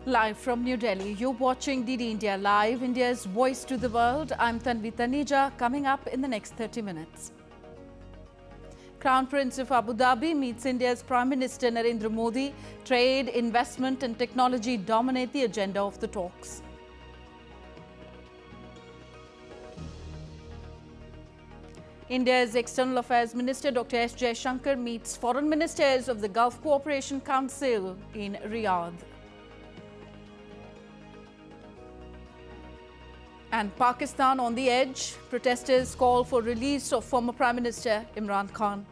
Live from New Delhi, you're watching DD India Live, India's voice to the world. I'm Tanvi Taneja. Coming up in the next 30 minutes. Crown Prince of Abu Dhabi meets India's Prime Minister Narendra Modi. Trade, investment and technology dominate the agenda of the talks. India's External Affairs Minister Dr. S. Jaishankar meets foreign ministers of the Gulf Cooperation Council in Riyadh. And Pakistan on the edge. Protesters call for release of former Prime Minister Imran Khan.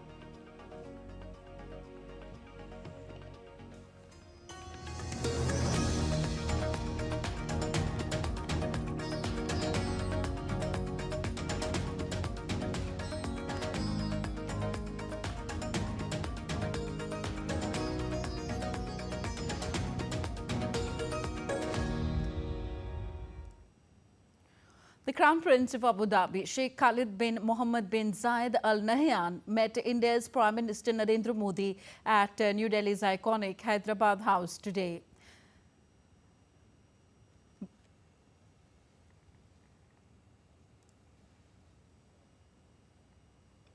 The Crown Prince of Abu Dhabi, Sheikh Khalid bin Mohammed bin Zayed Al Nahyan, met India's Prime Minister Narendra Modi at New Delhi's iconic Hyderabad House today.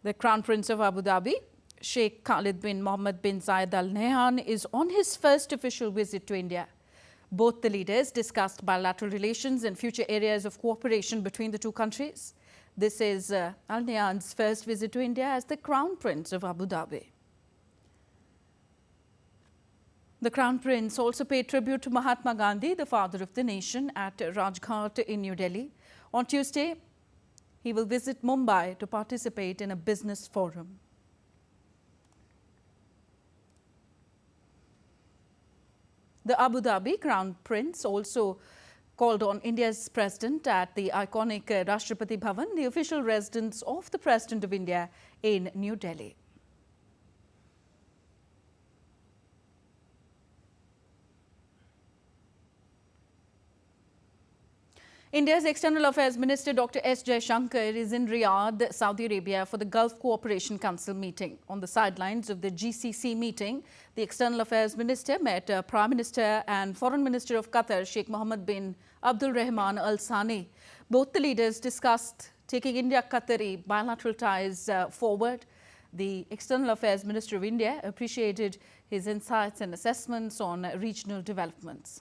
The Crown Prince of Abu Dhabi, Sheikh Khalid bin Mohammed bin Zayed Al Nahyan, is on his first official visit to India. Both the leaders discussed bilateral relations and future areas of cooperation between the two countries. This is Al Nahyan's first visit to India as the Crown Prince of Abu Dhabi. The Crown Prince also paid tribute to Mahatma Gandhi, the father of the nation, at Rajghat in New Delhi. On Tuesday, he will visit Mumbai to participate in a business forum. The Abu Dhabi Crown Prince also called on India's president at the iconic Rashtrapati Bhavan, the official residence of the President of India in New Delhi. India's External Affairs Minister Dr. S. Jaishankar is in Riyadh, Saudi Arabia for the Gulf Cooperation Council meeting. On the sidelines of the GCC meeting, the External Affairs Minister met Prime Minister and Foreign Minister of Qatar, Sheikh Mohammed bin Abdul Rahman Al Thani. Both the leaders discussed taking India-Qatari bilateral ties forward. The External Affairs Minister of India appreciated his insights and assessments on regional developments.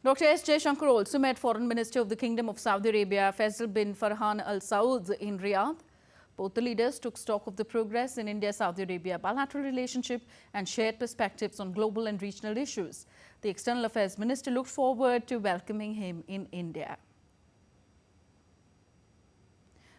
Dr. S. Jaishankar also met Foreign Minister of the Kingdom of Saudi Arabia, Faisal bin Farhan Al Saud, in Riyadh. Both the leaders took stock of the progress in India-Saudi Arabia bilateral relationship and shared perspectives on global and regional issues. The External Affairs Minister looked forward to welcoming him in India.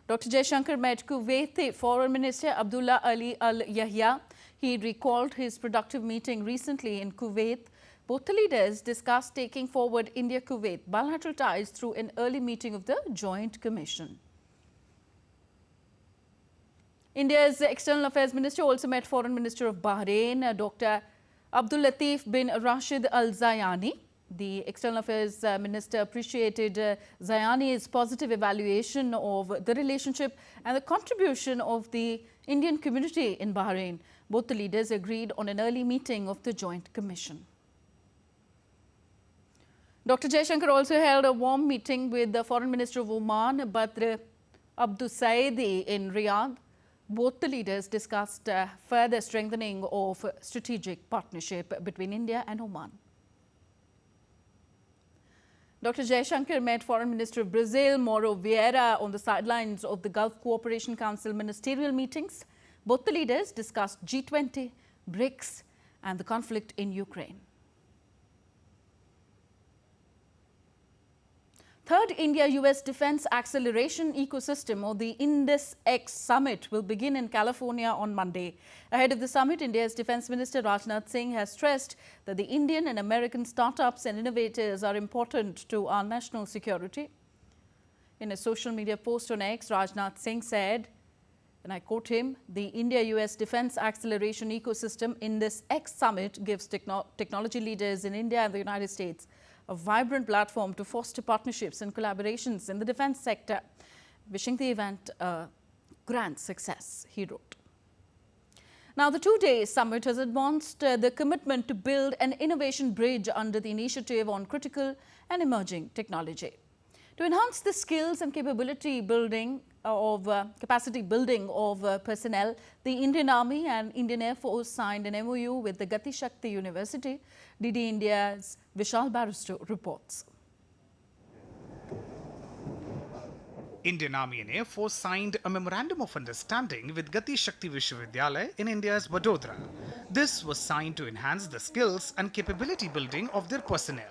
Dr. Jaishankar met Kuwaiti Foreign Minister Abdullah Ali Al Yahya. He recalled his productive meeting recently in Kuwait. Both the leaders discussed taking forward India-Kuwait bilateral ties through an early meeting of the Joint Commission. India's External Affairs Minister also met Foreign Minister of Bahrain, Dr. Abdul Latif bin Rashid Al Zayani. The External Affairs Minister appreciated Zayani's positive evaluation of the relationship and the contribution of the Indian community in Bahrain. Both the leaders agreed on an early meeting of the Joint Commission. Dr. Jaishankar also held a warm meeting with the Foreign Minister of Oman, Badr Abdussaidi, in Riyadh. Both the leaders discussed further strengthening of strategic partnership between India and Oman. Dr. Jaishankar met Foreign Minister of Brazil, Mauro Vieira, on the sidelines of the Gulf Cooperation Council ministerial meetings. Both the leaders discussed G20, BRICS and the conflict in Ukraine. Third India-US Defense Acceleration Ecosystem, or the Indus-X Summit, will begin in California on Monday. Ahead of the summit, India's Defense Minister Rajnath Singh has stressed that the Indian and American startups and innovators are important to our national security. In a social media post on X, Rajnath Singh said, and I quote him, "The India-US Defense Acceleration Ecosystem Indus-X Summit gives technology leaders in India and the United States a vibrant platform to foster partnerships and collaborations in the defense sector. Wishing the event a grand success," he wrote. Now, the two-day summit has advanced the commitment to build an innovation bridge under the initiative on critical and emerging technology. To enhance the skills and capacity building of personnel, the Indian Army and Indian Air Force signed an MOU with the Gati Shakti University. DD India's Vishal Barrister reports. Indian Army and Air Force signed a memorandum of understanding with Gati Shakti Vishwavidyalaya in India's Vadodara. This was signed to enhance the skills and capability building of their personnel.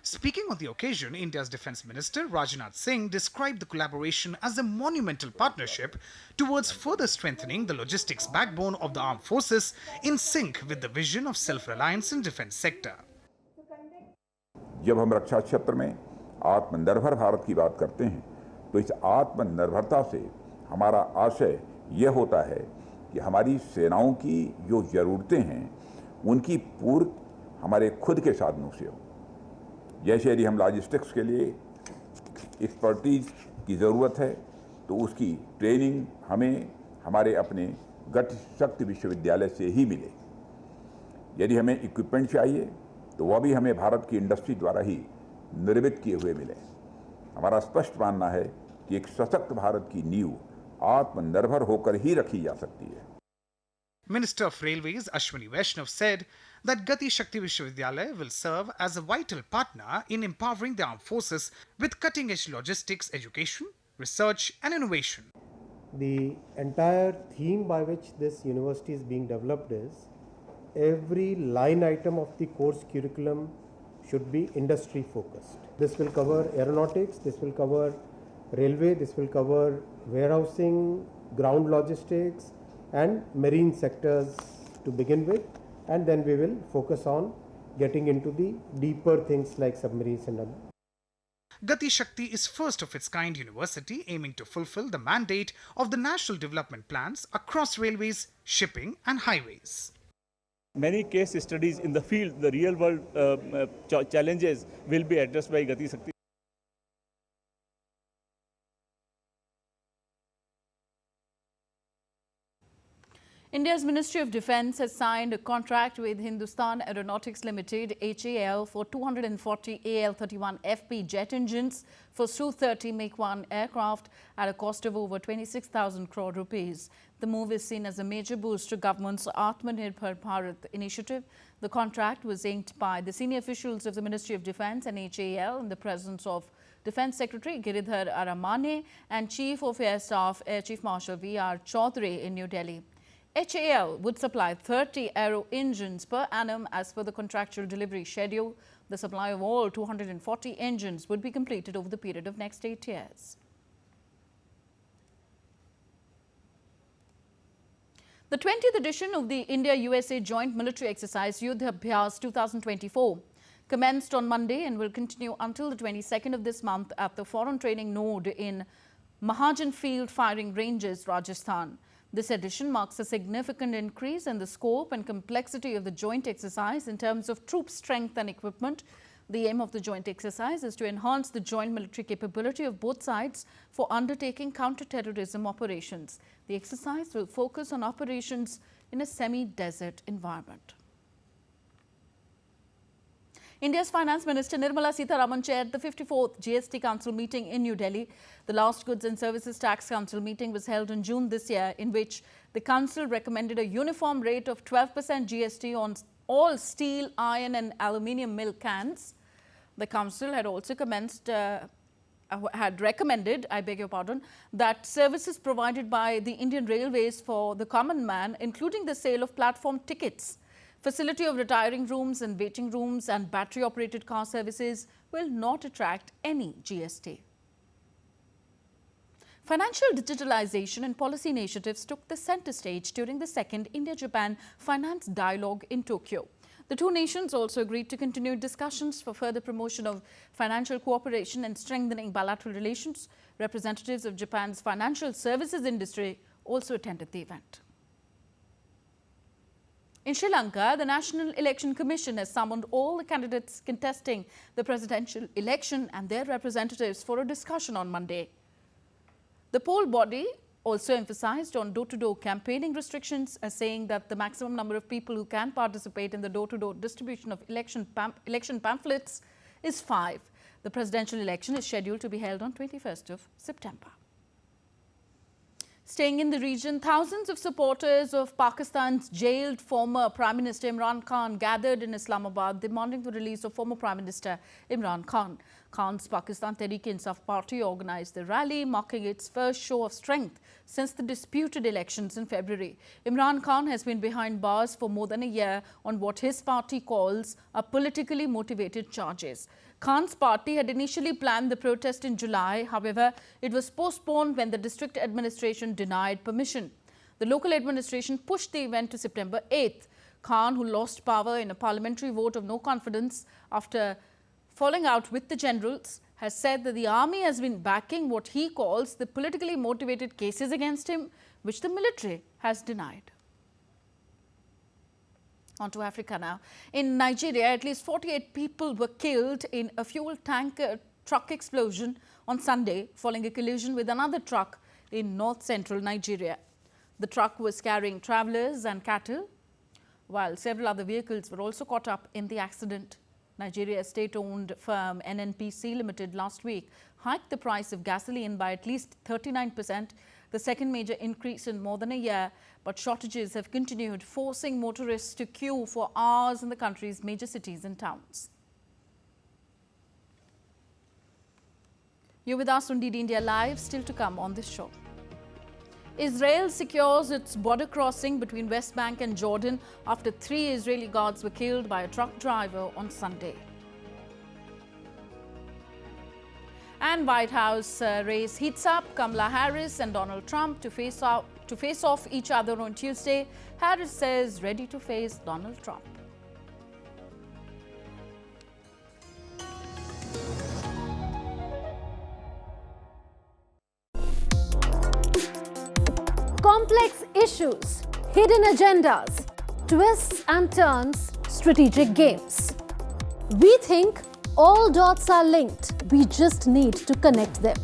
Speaking on the occasion, India's Defence Minister Rajnath Singh described the collaboration as a monumental partnership towards further strengthening the logistics backbone of the armed forces in sync with the vision of self-reliance in defence sector. जब हम रक्षा क्षेत्र में आत्मनिर्भर भारत की बात करते हैं तो इस आत्मनिर्भरता से हमारा आशय यह होता है कि हमारी सेनाओं की जो ज़रूरतें हैं उनकी पूर्ति हमारे खुद के साधनों से हो। जैसे यदि हम लॉजिस्टिक्स के लिए एक्सपर्टीज की ज़रूरत है तो उसकी ट्रेनिंग हमें हमारे अपने गति शक्ति विश्वविद्यालय से ही मिले। यदि हमें इक्विपमेंट चाहिए तो वह भी हमें भारत की इंडस्ट्री द्वारा ही निर्मित किए हुए मिले। हमारा स्पष्ट मानना है कि एक सशक्त भारत की नींव आत्मनिर्भर होकर ही रखी जा सकती है। Minister of Railways Ashwini Vaishnav said that Gati Shakti Vishwavidyalaya will serve as a vital partner in empowering the armed forces with cutting-edge logistics, education, research and innovation. The entire theme by which this university is being developed is every line item of the course curriculum should be industry focused. This will cover aeronautics, this will cover railway, this will cover warehousing, ground logistics and marine sectors to begin with, and then we will focus on getting into the deeper things like submarines and other. Gati Shakti is first of its kind university aiming to fulfill the mandate of the national development plans across railways, shipping and highways. Many case studies in the field, the real world challenges will be addressed by Gati Shakti. India's Ministry of Defence has signed a contract with Hindustan Aeronautics Limited (HAL) for 240 AL-31FP jet engines for Su-30 Make-1 aircraft at a cost of over 26,000 crore rupees. The move is seen as a major boost to government's Atmanirbhar Bharat initiative. The contract was inked by the senior officials of the Ministry of Defence and HAL in the presence of Defence Secretary Giridhar Aramane and Chief of Air Staff Air Chief Marshal V.R. Chaudhary in New Delhi. HAL would supply 30 aero engines per annum as per the contractual delivery schedule. The supply of all 240 engines would be completed over the period of next 8 years. The 20th edition of the India-USA Joint Military Exercise Yuddh Abhyas 2024 commenced on Monday and will continue until the 22nd of this month at the Foreign Training Node in Mahajan Field Firing Ranges, Rajasthan. This edition marks a significant increase in the scope and complexity of the joint exercise in terms of troop strength and equipment. The aim of the joint exercise is to enhance the joint military capability of both sides for undertaking counter-terrorism operations. The exercise will focus on operations in a semi-desert environment. India's Finance Minister Nirmala Sitharaman chaired the 54th GST Council meeting in New Delhi. The last Goods and Services Tax Council meeting was held in June this year, in which the Council recommended a uniform rate of 12% GST on all steel, iron and aluminium milk cans. The Council had also recommended, that services provided by the Indian Railways for the common man, including the sale of platform tickets, facility of retiring rooms and waiting rooms and battery-operated car services will not attract any GST. Financial digitalization and policy initiatives took the center stage during the second India-Japan Finance Dialogue in Tokyo. The two nations also agreed to continue discussions for further promotion of financial cooperation and strengthening bilateral relations. Representatives of Japan's financial services industry also attended the event. In Sri Lanka, the National Election Commission has summoned all the candidates contesting the presidential election and their representatives for a discussion on Monday. The poll body also emphasized on door-to-door campaigning restrictions, saying that the maximum number of people who can participate in the door-to-door distribution of election pamphlets is 5. The presidential election is scheduled to be held on 21st of September. Staying in the region, thousands of supporters of Pakistan's jailed former Prime Minister Imran Khan gathered in Islamabad demanding the release of former Prime Minister Imran Khan. Khan's Pakistan Tehreek-e-Insaf party organised the rally, marking its first show of strength since the disputed elections in February. Imran Khan has been behind bars for more than a year on what his party calls are politically motivated charges. Khan's party had initially planned the protest in July. However, it was postponed when the district administration denied permission. The local administration pushed the event to September 8th. Khan, who lost power in a parliamentary vote of no confidence after falling out with the generals, has said that the army has been backing what he calls the politically motivated cases against him, which the military has denied. On to Africa now. In Nigeria, at least 48 people were killed in a fuel tanker truck explosion on Sunday following a collision with another truck in north-central Nigeria. The truck was carrying travellers and cattle, while several other vehicles were also caught up in the accident. Nigeria's state-owned firm NNPC Limited last week hiked the price of gasoline by at least 39%, the second major increase in more than a year, but shortages have continued, forcing motorists to queue for hours in the country's major cities and towns. You're with us on DD India Live, still to come on this show. Israel secures its border crossing between West Bank and Jordan after 3 Israeli guards were killed by a truck driver on Sunday. And White House race heats up. Kamala Harris and Donald Trump to face off each other on Tuesday. Harris says ready to face Donald Trump. Complex issues, hidden agendas, twists and turns, strategic games. We think all dots are linked. We just need to connect them.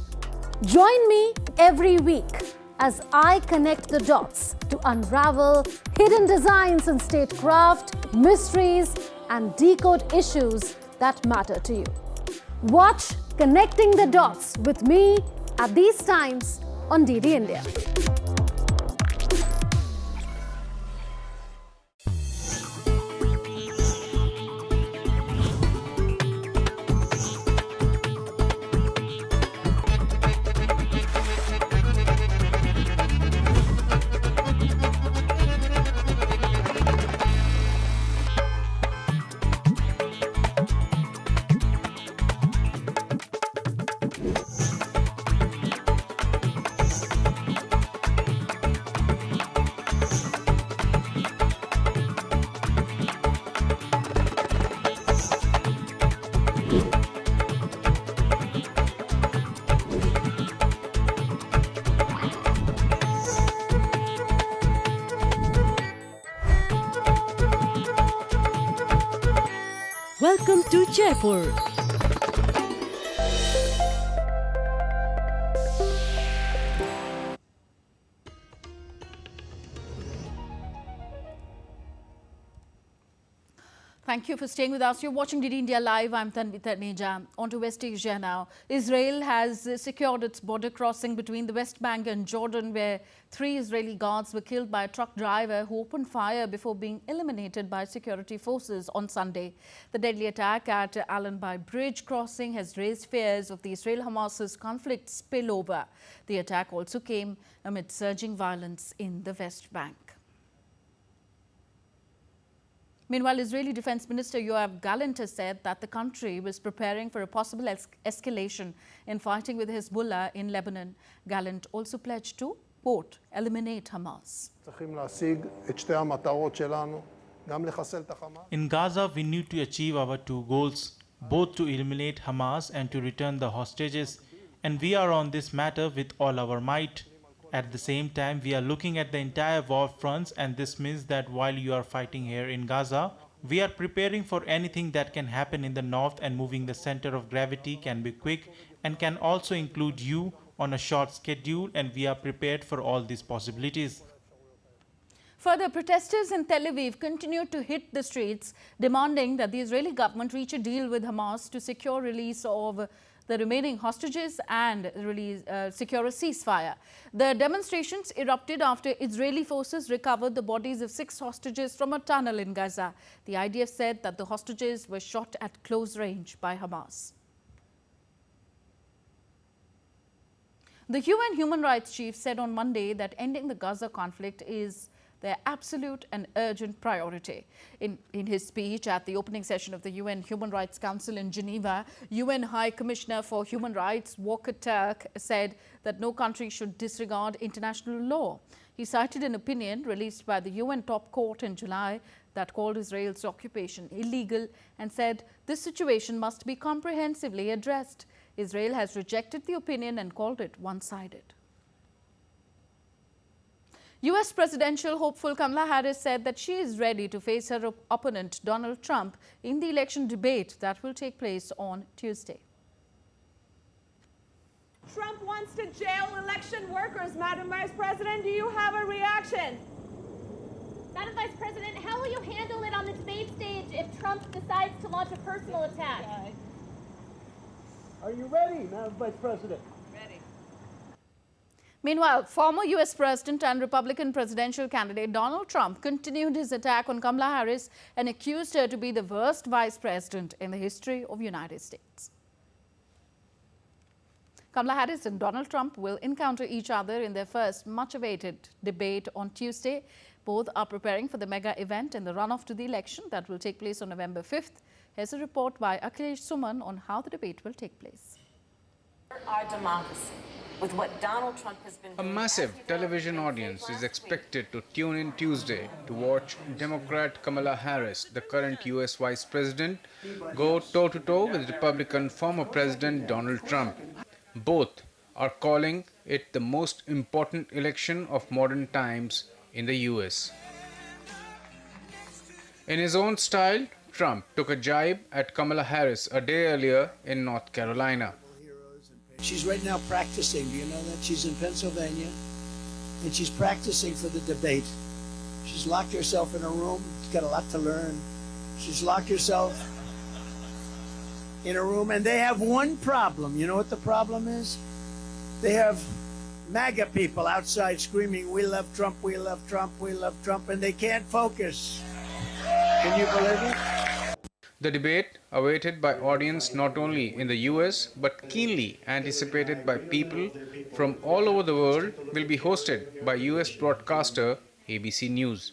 Join me every week as I connect the dots to unravel hidden designs in statecraft, mysteries, and decode issues that matter to you. Watch Connecting the Dots with me at these times on DD India. Welcome to Jaipur. Thank you for staying with us. You're watching DD India Live. I'm Tanvi Taneja. On to West Asia now. Israel has secured its border crossing between the West Bank and Jordan, where 3 Israeli guards were killed by a truck driver who opened fire before being eliminated by security forces on Sunday. The deadly attack at Al-Anbai Bridge crossing has raised fears of the Israel-Hamas's conflict spillover. The attack also came amid surging violence in the West Bank. Meanwhile, Israeli Defense Minister Yoav Gallant has said that the country was preparing for a possible escalation in fighting with Hezbollah in Lebanon. Gallant also pledged to, quote, eliminate Hamas. In Gaza, we need to achieve our 2 goals, both to eliminate Hamas and to return the hostages, and we are on this matter with all our might. At the same time, we are looking at the entire war fronts, and this means that while you are fighting here in Gaza, we are preparing for anything that can happen in the north, and moving the center of gravity can be quick and can also include you on a short schedule, and we are prepared for all these possibilities. Further, protesters in Tel Aviv continued to hit the streets, demanding that the Israeli government reach a deal with Hamas to secure release of the remaining hostages and secure a ceasefire. The demonstrations erupted after Israeli forces recovered the bodies of 6 hostages from a tunnel in Gaza. The IDF said that the hostages were shot at close range by Hamas. The UN Human Rights Chief said on Monday that ending the Gaza conflict is their absolute and urgent priority. In his speech at the opening session of the UN Human Rights Council in Geneva, UN High Commissioner for Human Rights Volker Turk said that no country should disregard international law. He cited an opinion released by the UN top court in July that called Israel's occupation illegal and said this situation must be comprehensively addressed. Israel has rejected the opinion and called it one-sided. US presidential hopeful Kamala Harris said that she is ready to face her opponent Donald Trump in the election debate that will take place on Tuesday. Trump wants to jail election workers. Madam Vice President, do you have a reaction? Madam Vice President, how will you handle it on the debate stage if Trump decides to launch a personal attack? Are you ready, Madam Vice President? Ready. Meanwhile, former US President and Republican presidential candidate Donald Trump continued his attack on Kamala Harris and accused her to be the worst vice president in the history of the United States. Kamala Harris and Donald Trump will encounter each other in their first much-awaited debate on Tuesday. Both are preparing for the mega event in the runoff to the election that will take place on November 5th. Here's a report by Akhilesh Suman on how the debate will take place. Our democracy, with what Donald Trump has been doing. A massive television audience is expected to tune in Tuesday to watch Democrat Kamala Harris, the current US Vice President, go toe-to-toe with Republican former President Donald Trump. Both are calling it the most important election of modern times in the US. In his own style, Trump took a jibe at Kamala Harris a day earlier in North Carolina. She's right now practicing. Do you know that? She's in Pennsylvania, and she's practicing for the debate. She's locked herself in a room. She's got a lot to learn. She's locked herself in a room, and they have one problem. You know what the problem is? They have MAGA people outside screaming, "We love Trump, we love Trump, we love Trump," and they can't focus. Can you believe it? The debate, awaited by audience not only in the US but keenly anticipated by people from all over the world, will be hosted by US broadcaster ABC News.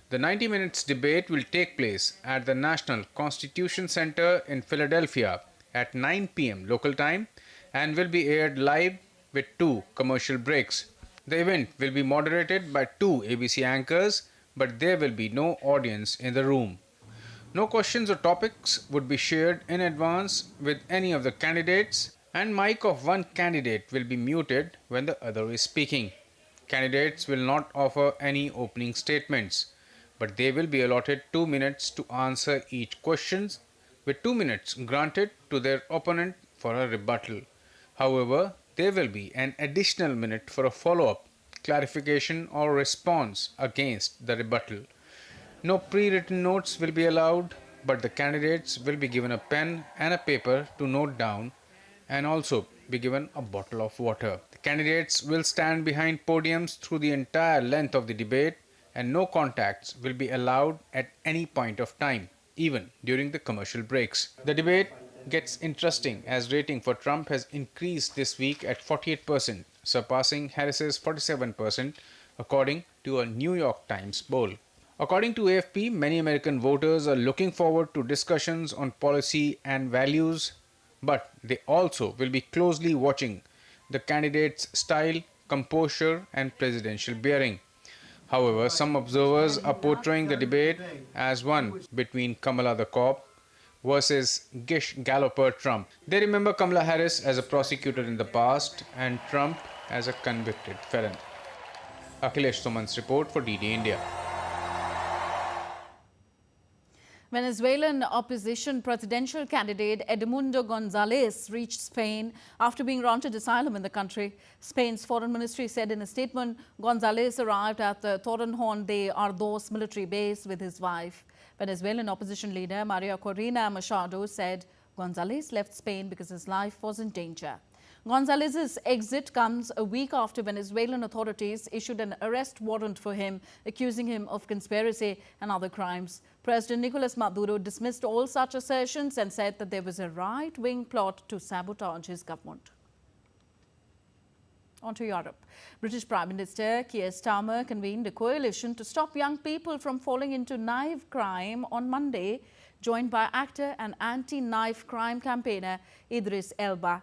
The 90 minutes debate will take place at the National Constitution Center in Philadelphia at 9 p.m. local time and will be aired live with 2 commercial breaks. The event will be moderated by 2 ABC anchors, but there will be no audience in the room. No questions or topics would be shared in advance with any of the candidates, and mic of one candidate will be muted when the other is speaking. Candidates will not offer any opening statements, but they will be allotted 2 minutes to answer each question, with 2 minutes granted to their opponent for a rebuttal. However, there will be an additional minute for a follow-up, clarification or response against the rebuttal. No pre-written notes will be allowed, but the candidates will be given a pen and a paper to note down and also be given a bottle of water. The candidates will stand behind podiums through the entire length of the debate, and no contacts will be allowed at any point of time, even during the commercial breaks. The debate gets interesting as rating for Trump has increased this week at 48%, surpassing Harris's 47%, according to a New York Times poll. According to AFP, many American voters are looking forward to discussions on policy and values, but they also will be closely watching the candidates' style, composure, and presidential bearing. However, some observers are portraying the debate as one between Kamala the cop versus Gish Galloper Trump. They remember Kamala Harris as a prosecutor in the past and Trump as a convicted felon. Akhilesh Suman's report for DD India. Venezuelan opposition presidential candidate Edmundo Gonzalez reached Spain after being granted asylum in the country. Spain's foreign ministry said in a statement, Gonzalez arrived at the Torrejon de Ardoz military base with his wife. Venezuelan opposition leader Maria Corina Machado said Gonzalez left Spain because his life was in danger. Gonzalez's exit comes a week after Venezuelan authorities issued an arrest warrant for him, accusing him of conspiracy and other crimes. President Nicolas Maduro dismissed all such assertions and said that there was a right-wing plot to sabotage his government. On to Europe. British Prime Minister Keir Starmer convened a coalition to stop young people from falling into knife crime on Monday, joined by actor and anti-knife crime campaigner Idris Elba.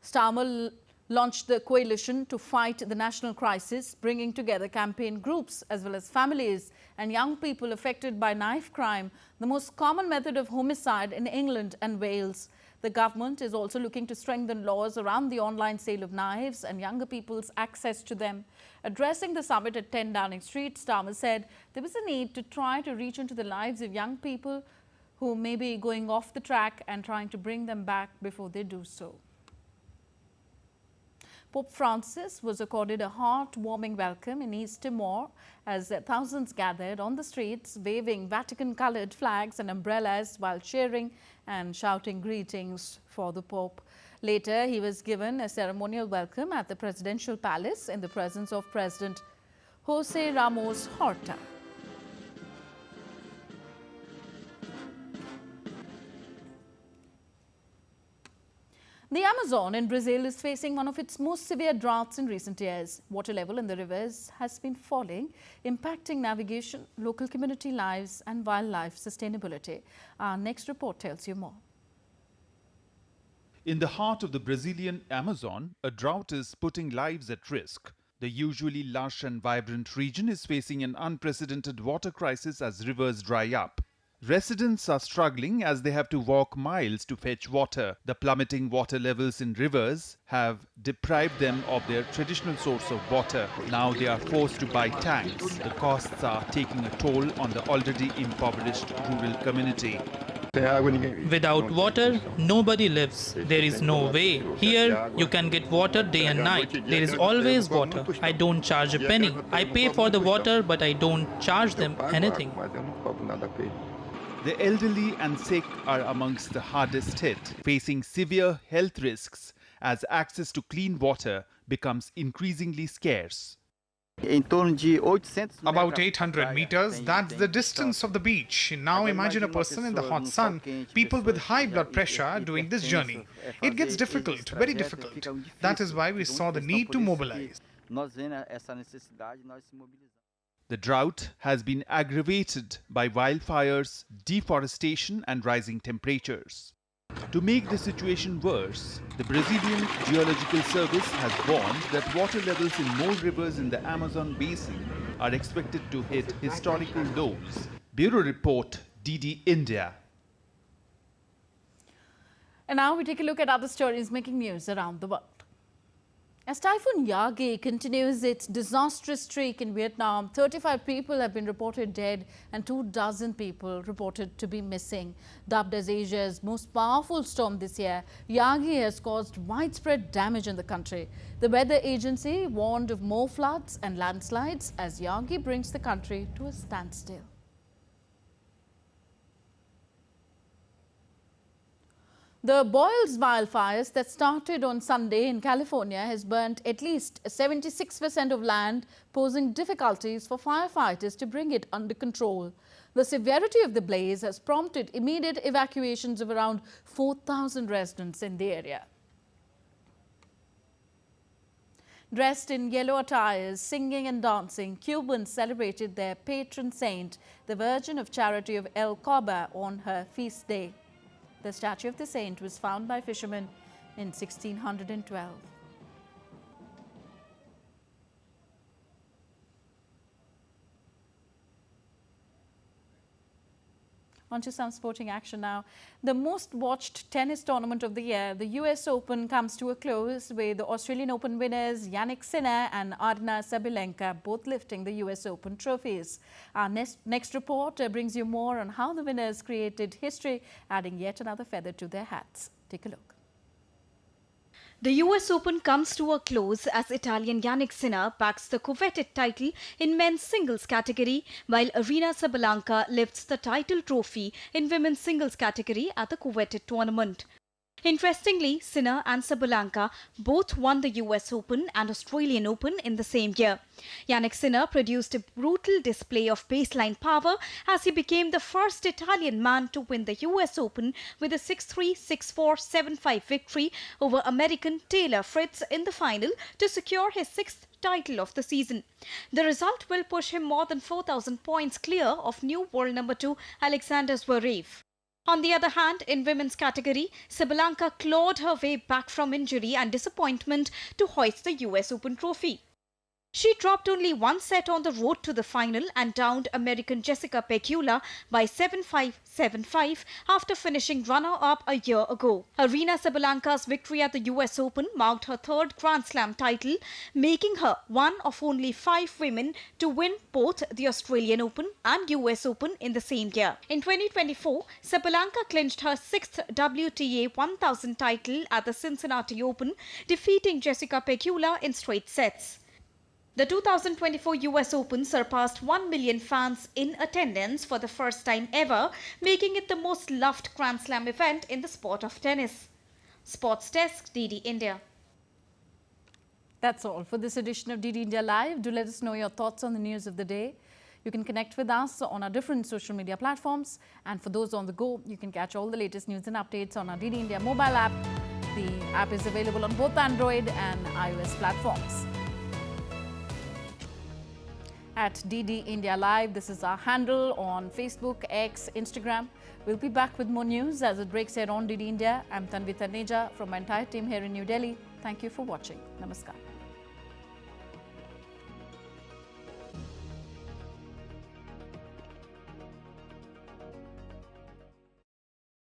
Starmer launched the coalition to fight the national crisis, bringing together campaign groups as well as families and young people affected by knife crime, the most common method of homicide in England and Wales. The government is also looking to strengthen laws around the online sale of knives and younger people's access to them. Addressing the summit at 10 Downing Street, Starmer said there was a need to try to reach into the lives of young people who may be going off the track and trying to bring them back before they do so. Pope Francis was accorded a heartwarming welcome in East Timor as thousands gathered on the streets waving Vatican-coloured flags and umbrellas while cheering and shouting greetings for the Pope. Later, he was given a ceremonial welcome at the presidential palace in the presence of President José Ramos Horta. The Amazon in Brazil is facing one of its most severe droughts in recent years. Water level in the rivers has been falling, impacting navigation, local community lives and wildlife sustainability. Our next report tells you more. In the heart of the Brazilian Amazon, a drought is putting lives at risk. The usually lush and vibrant region is facing an unprecedented water crisis as rivers dry up. Residents are struggling as they have to walk miles to fetch water. The plummeting water levels in rivers have deprived them of their traditional source of water. Now they are forced to buy tanks. The costs are taking a toll on the already impoverished rural community. Without water, nobody lives. There is no way. Here, you can get water day and night. There is always water. I don't charge a penny. I pay for the water, but I don't charge them anything. The elderly and sick are amongst the hardest hit, facing severe health risks as access to clean water becomes increasingly scarce. About 800 meters, that's the distance of the beach. Now imagine a person in the hot sun, people with high blood pressure doing this journey. It gets difficult, very difficult. That is why we saw the need to mobilize. The drought has been aggravated by wildfires, deforestation and rising temperatures. To make the situation worse, the Brazilian Geological Service has warned that water levels in more rivers in the Amazon basin are expected to hit historical lows. Bureau Report, DD India. And now we take a look at other stories making news around the world. As Typhoon Yagi continues its disastrous streak in Vietnam, 35 people have been reported dead and 24 people reported to be missing. Dubbed as Asia's most powerful storm this year, Yagi has caused widespread damage in the country. The weather agency warned of more floods and landslides as Yagi brings the country to a standstill. The Boyles wildfires that started on Sunday in California has burnt at least 76% of land, posing difficulties for firefighters to bring it under control. The severity of the blaze has prompted immediate evacuations of around 4,000 residents in the area. Dressed in yellow attires, singing and dancing, Cubans celebrated their patron saint, the Virgin of Charity of El Cauba, on her feast day. The statue of the saint was found by fishermen in 1612. On to some sporting action now. The most watched tennis tournament of the year, the US Open, comes to a close with the Australian Open winners Jannik Sinner and Aryna Sabalenka both lifting the US Open trophies. Our next report brings you more on how the winners created history, adding yet another feather to their hats. Take a look. The US Open comes to a close as Italian Jannik Sinner backs the coveted title in men's singles category, while Aryna Sabalenka lifts the title trophy in women's singles category at the coveted tournament. Interestingly, Sinner and Sabalenka both won the US Open and Australian Open in the same year. Jannik Sinner produced a brutal display of baseline power as he became the first Italian man to win the US Open with a 6-3, 6-4, 7-5 victory over American Taylor Fritz in the final to secure his sixth title of the season. The result will push him more than 4,000 points clear of new world number 2 Alexander Zverev. On the other hand, in women's category, Sabalenka clawed her way back from injury and disappointment to hoist the US Open trophy. She dropped only one set on the road to the final and downed American Jessica Pegula by 7-5, 7-5 after finishing runner-up a year ago. Aryna Sabalenka's victory at the US Open marked her third Grand Slam title, making her one of only 5 women to win both the Australian Open and US Open in the same year. In 2024, Sabalenka clinched her 6th WTA 1000 title at the Cincinnati Open, defeating Jessica Pegula in straight sets. The 2024 US Open surpassed 1 million fans in attendance for the first time ever, making it the most loved Grand Slam event in the sport of tennis. Sports Desk, DD India. That's all for this edition of DD India Live. Do let us know your thoughts on the news of the day. You can connect with us on our different social media platforms. And for those on the go, you can catch all the latest news and updates on our DD India mobile app. The app is available on both Android and iOS platforms. At DD India Live, this is our handle on Facebook, X, Instagram. We'll be back with more news as it breaks here on DD India. I'm Tanvi Taneja from my entire team here in New Delhi. Thank you for watching. Namaskar.